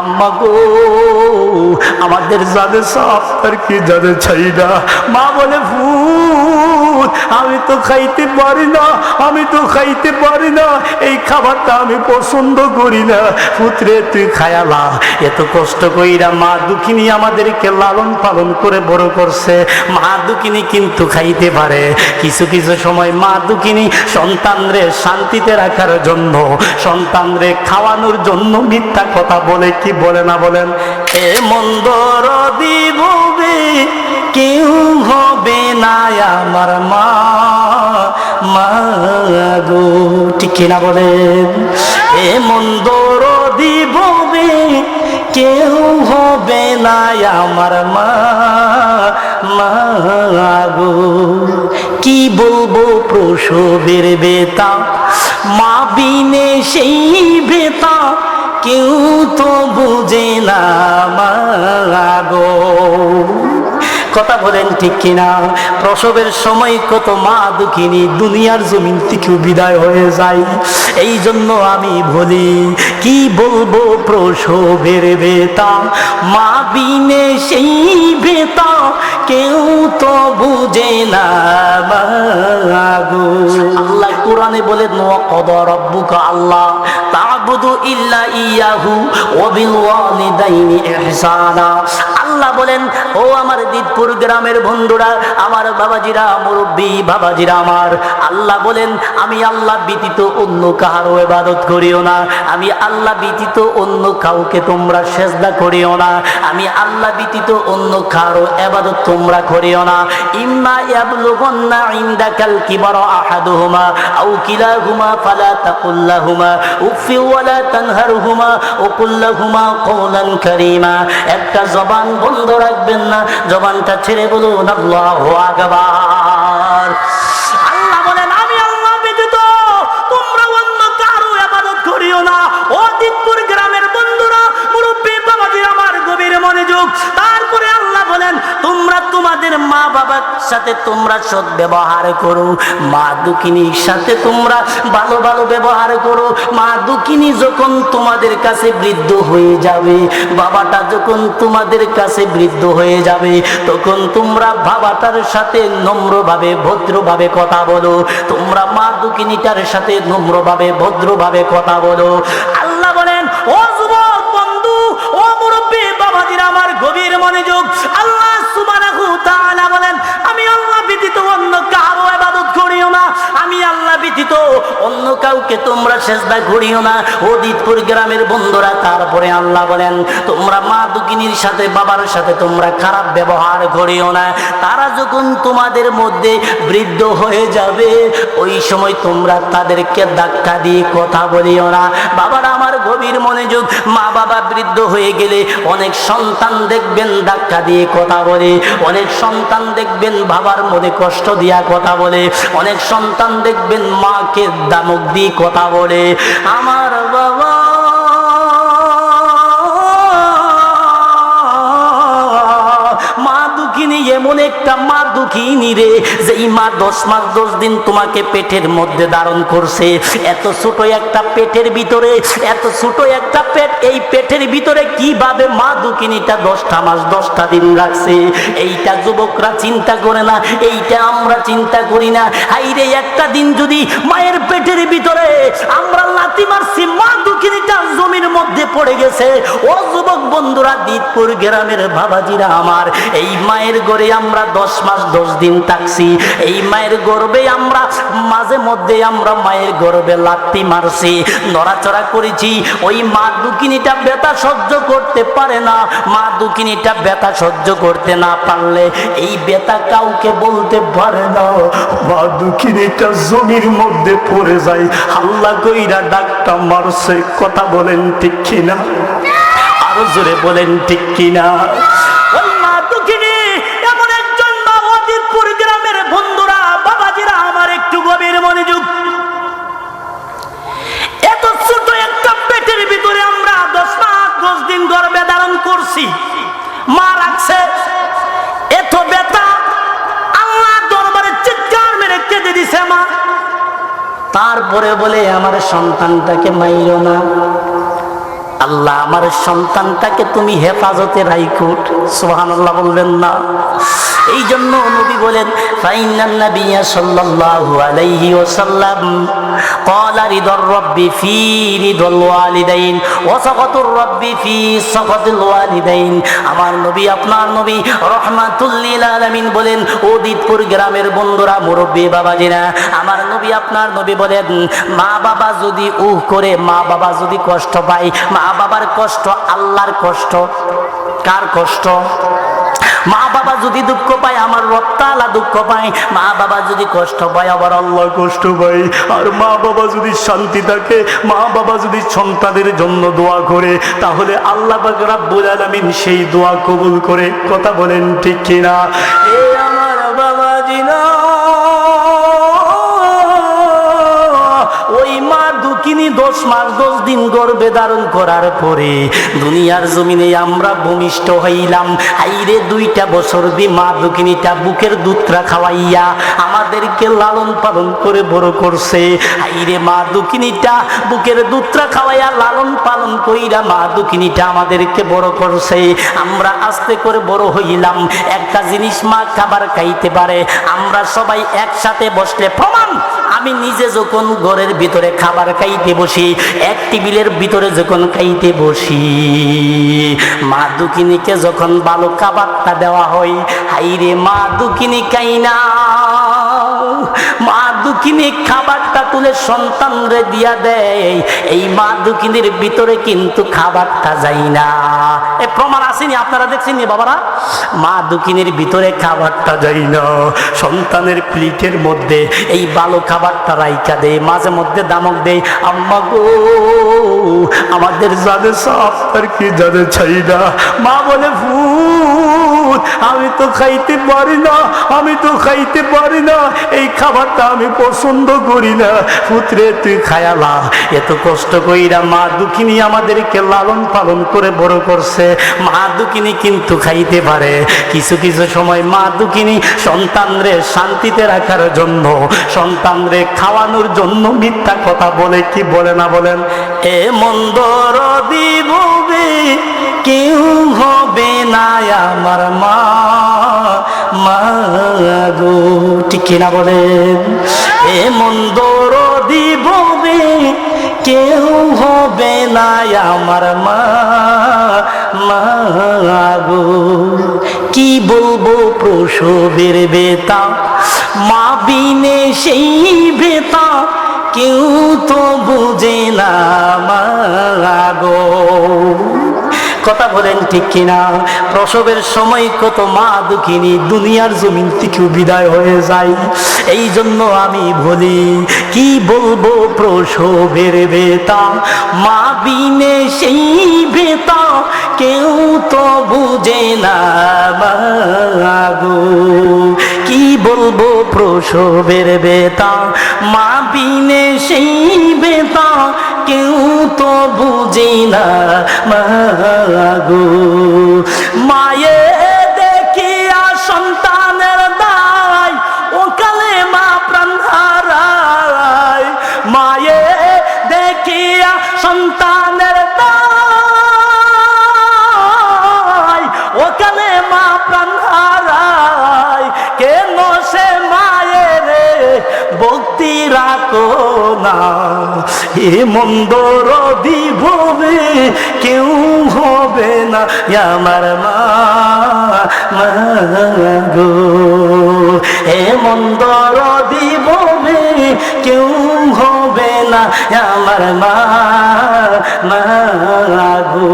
আম্মা গো আমাদের জানে সাপ আর কি জানে ছাই না। মা বলে ভূত আমি তো খাইতে পারি না, আমি তো খাইতে পারি না, এই খাবারটা আমি পছন্দ করি না। পুত্রে তুই খায়ালা, এত কষ্ট কইরা মা দুঃখিনী আমাদেরকে লালন পালন করে বড় করছে। মা দুঃখিনী কিন্তু খাইতে পারে। কিছু কিছু সময় মা দুঃখিনী সন্তানরে শান্তিতে রাখার জন্য, সন্তানরে খাওয়ানোর জন্য মিথ্যা কথা বলে, কি বলে না বলেন? এ মন্দর দিববে কেউ হবে না আমার মা, মা গো, ঠিক কিনা বলেন? এ মন্দর দিববে কেউ হবে না আমার মা, মা গো। কি বলবো প্রসবের বেতা, মা বিনে সেই বেতা কেউ তো বুঝে না মা গো। কথা বলেন ঠিক কিনা? প্রসবের সময় কত মা দুঃখিনী দুনিয়ার জমিন থেকে বিদায় হয়ে যায়। এই জন্য আমি বলি, কি বলবো প্রসবের বেতা, মা বিনে সেই বেতা কেউ তো বুঝে না মা গো। আল্লাহ কোরআনে বলেন ওয়া ক্বাদা রাব্বুকা আল্লাহ তা'বুদু ইল্লা ইয়াহু ওয়া বিল ওয়ালিদাইনি ইহসানা। আল্লাহ বলেন, ও আমার দিতপুর গ্রামের বন্ধুরা, আমার বাবাজিরা, মুরব্বী বাবাজিরা আমার, আল্লাহ বলেন আমি আল্লাহ ব্যতীত অন্য কাহারও ইবাদত করিও না, আমি আল্লাহ ব্যতীত অন্য কাউকে তোমরা সেজদা করিও না, আমি আল্লাহ ব্যতীত অন্য কারো ইবাদত তোমরা করিও না। ইম্মা ইয়াবলুগান্না ইনদাকাল কিবারা আহাদুহুমা আও কিলাহুমা ফালা তাকুল লাহুমা উফি ওয়ালা তানহারহুমা ওয়া কুল লাহুমা কওলান কারীমা। একটা জবান বন্ধ রাখবেন না, জবানটা ছেড়ে বলুন আল্লাহু আকবার। আল্লাহ বলেন আমি আল্লাহ ব্যতীত তোমরা অন্য কারো ইবাদত করিও না। ও দিতপুর গ্রামের বন্ধুরা, মুরব্বী বাবাজি আমার, গভীর মনোযোগ। তারপরে আল্লাহ বলেন তোমরা তোমাদের মা বাবার সাথে তোমরা সৎ ব্যবহার করো, মা দুঃখিনীর সাথে তোমরা ভালো ভালো ব্যবহার করো। মা দুঃখিনী যখন তোমাদের কাছে বৃদ্ধ হয়ে যাবে, বাবাটা যখন তোমাদের কাছে বৃদ্ধ হয়ে যাবে, তখন তোমরা বাবাটার সাথে নম্রভাবে ভদ্রভাবে কথা বলো, তোমরা মা দুঃখিনীটার সাথে নম্রভাবে ভদ্রভাবে কথা বলো। আল্লাহ বলেন ও যুবক বন্ধু, ও মুরব্বী বাবাজিরা আমার, গভীর মনোযোগ। আল্লাহ সুবহানাহু ওয়া তাআলা বলেন আমি আল্লাহ ব্যতীত অন্য কারো ইবাদত করিও না, আমি আল্লাহ ব্যতীত অন্য কাউকে তোমরা সেজদা করিও না। ও দিতপুর গ্রামের বন্ধুরা, তারপরে আল্লাহ বলেন তোমরা মা দুঃখিনীর সাথে বাবার সাথে তোমরা খারাপ ব্যবহার করিও না। তারা যখন তোমাদের মধ্যে বৃদ্ধ হয়ে যাবে, ওই সময় তোমরা তাদেরকে ধাক্কা দিয়ে কথা বলিও না। বাবারা আমার, গভীর মনোযোগ। মা বাবা বৃদ্ধ হয়ে গেলে অনেক সন্তান দেখবেন ধাক্কা দিয়ে কথা বলে, অনেক সন্তান দেখবেন বাবার মনে কষ্ট দিয়া কথা বলে, অনেক সন্তান দেখবেন মাকে দামক দিয়ে কথা বলে। আমার বাবা এমন একটা মা দুঃখিনী রে, যেই মা 10 মাস 10 দিন তোমাকে পেটের মধ্যে ধারণ করছে। এত ছোট একটা পেটের ভিতরে, এত ছোট একটা পেট, এই পেটের ভিতরে কিভাবে মা দুঃখিনীটা 10টা মাস 10টা দিন রাখছে, এইটা যুবকরা চিন্তা করে না, এইটা আমরা চিন্তা করি না। হাইরে, একটা দিন যদি মায়ের পেটের ভিতরে আমরা লাথি মারছি, মা দুঃখিনীটা জমির মধ্যে পড়ে গেছে। ও যুবক বন্ধুরা, দিতপুর গ্রামের বাবাজিরা আমার, এই মায়ের গর্ভে আমরা 10 মাস 10 দিন থাকছি। এই মায়ের গর্ভে আমরা মাঝে মধ্যে আমরা মায়ের গর্ভে লাথি মারছি, নড়াচড়া করেছি। ওই মা দুঃখিনীটা ব্যথা সহ্য করতে পারে না। মা দুঃখিনীটা ব্যথা সহ্য করতে না পারলে এই ব্যথা কাউকে বলতে পারে না। মা দুঃখিনীটা জমির মধ্যে পড়ে যায়, হাল্লা কইরা ডাকটা মারছে। কথা বলেন ঠিক কিনা? আরো জোরে বলেন ঠিক কিনা? মা রাখছে, এত ব্যথা, আল্লাহ দরবারে চিৎকার মেরে কেঁদে দিছে মা। তারপরে বলে আমার সন্তানটাকে মাইরো না, আল্লাহ আমার সন্তানটাকে তুমি হেফাজতে রাখো। সুবহানাল্লাহ বলবেন না? এই জন্য নবী বলেন ফাইনান নাবিয়্যা সাল্লাল্লাহু আলাইহি ওয়াসাল্লাম ক্বালা রিদার রাব্বি ফি রিদাল ওয়ালিদাইন ওয়া সাখাতুর রাব্বি ফি সাখাতিল ওয়ালিদাইন। আমার নবী, আপনার নবী রাহমাতুল লিল আলামিন বলেন, ও দিতপুর গ্রামের বন্ধুরা, মুরব্বী বাবাজিরা, আমার নবী, আপনার নবী বলেন, মা বাবা যদি করে, মা বাবা যদি কষ্ট পায়, মা বাবার কষ্ট আল্লাহর কষ্ট। কার কষ্ট? মা বাবা যদি দুঃখ পায়, আমার রব তাআলা দুঃখ পায়। মা বাবা যদি কষ্ট পায়, আবার আল্লাহ কষ্ট পায়। আর মা বাবা যদি শান্তি থাকে, মা বাবা যদি সন্তানের জন্য দোয়া করে, তাহলে আল্লাহ পাক রব্বুল আলামিন সেই দোয়া কবুল করে। কথা বলেন ঠিক কিনা? এ আমার বাবাজিরা, ওই মা দুঃখিনী 10 মাস 10 দিন গর্ভে ধারণ করার পরে দুনিয়ার জমিনে আমরা ভূমিষ্ঠ হইলাম। হাইরে 2টা বছর দি মা দুঃখিনীটা বুকের দুধটা খাওয়াইয়া আমাদেরকে লালন পালন করে বড় করছে। হাইরে মা দুঃখিনীটা বুকের দুধটা খাওয়াইয়া লালন পালন কইরা মা দুঃখিনীটা আমাদেরকে বড় করছে। আমরা আস্তে করে বড় হইলাম। একটা জিনিস মা খাবার খাইতে পারে, আমরা সবাই একসাথে বসলে, প্রমাণ আমি নিজে যখন ঘরের ভিতরে খাবার খাইতে বসি, এক টেবিলের ভিতরে যখন খাইতে বসি, মা দুঃখিনীকে যখন ভালো খাবারটা দেওয়া হয়, হাইরে মা দুঃখিনী খাই না, মা দুঃখিনী খাবারটা তুলে সন্তানরে দিয়া দেয়, এই মা দুঃখিনীর ভিতরে কিন্তু খাবারটা যায় না। এ প্রমাণ আসেনি? আপনারা দেখছেন নি বাবারা? মা দুঃখিনীর ভিতরে খাবারটা যায় না, সন্তানের প্লেটের মধ্যে এই ভালো খাবারটা রাইখা দেয়, মাঝে মধ্যে দামক দেয়, আম্মা গো আমাদের জানে সব আর কি জানে চাই না। মা বলে, ভূত আমি তো খাইতে পারি না, আমি তো খাইতে পারি না, এই খাবারটা আমি পছন্দ করি না। পুত্রে তুই খায়ালা। এত কষ্ট কইরা মা দুঃখিনী আমাদেরকে লালন পালন করে বড় করছে। মা দুঃখিনী কিন্তু খাইতে পারে। কিছু কিছু সময় মা দুঃখিনী সন্তানরে শান্তিতে রাখার জন্য, সন্তানরে খাওয়ানোর জন্য মিথ্যা কথা বলে। কি বলে না বলেন? এ মন্দর দিববে কেউ হবে না আমার মা, মা গো। ঠিক কিনা বলেন? এ মন্দর দিববে কেউ হবে না আমার মা, মা গো। কি বলবো প্রসবের বেতা, মা বিনে সেই বেতা কেউ তো বুঝে না মা গো। কথা বলেন ঠিক কিনা? প্রসবের সময় কত মা দুঃখিনী দুনিয়ার জমিন থেকে বিদায় হয়ে যায়। এই জন্য আমি বলি, কি বলবো প্রসবের বেতা, মা বিনে সেই বেতা কেউ তো বুঝে না মা গো। কি বলবো প্রসবের বেতা, মা বিনে সেই বেতা কেউ তো বুঝে না মা গো। মায়ে দেখিয়া সন্তানের দায়, ওকালে মা প্রাণ হারায়। মায়ে দেখিয়া সন্তানের দায়, ওকালে মা প্রাণ হারায়। কেন সে মায়ের ভক্তি রাখো না, এ মন্দর দিববে কেউ হবে না আমার মা, মা গো। এ মন্দর দিববে কেউ হবে না আমার মা, মা গো।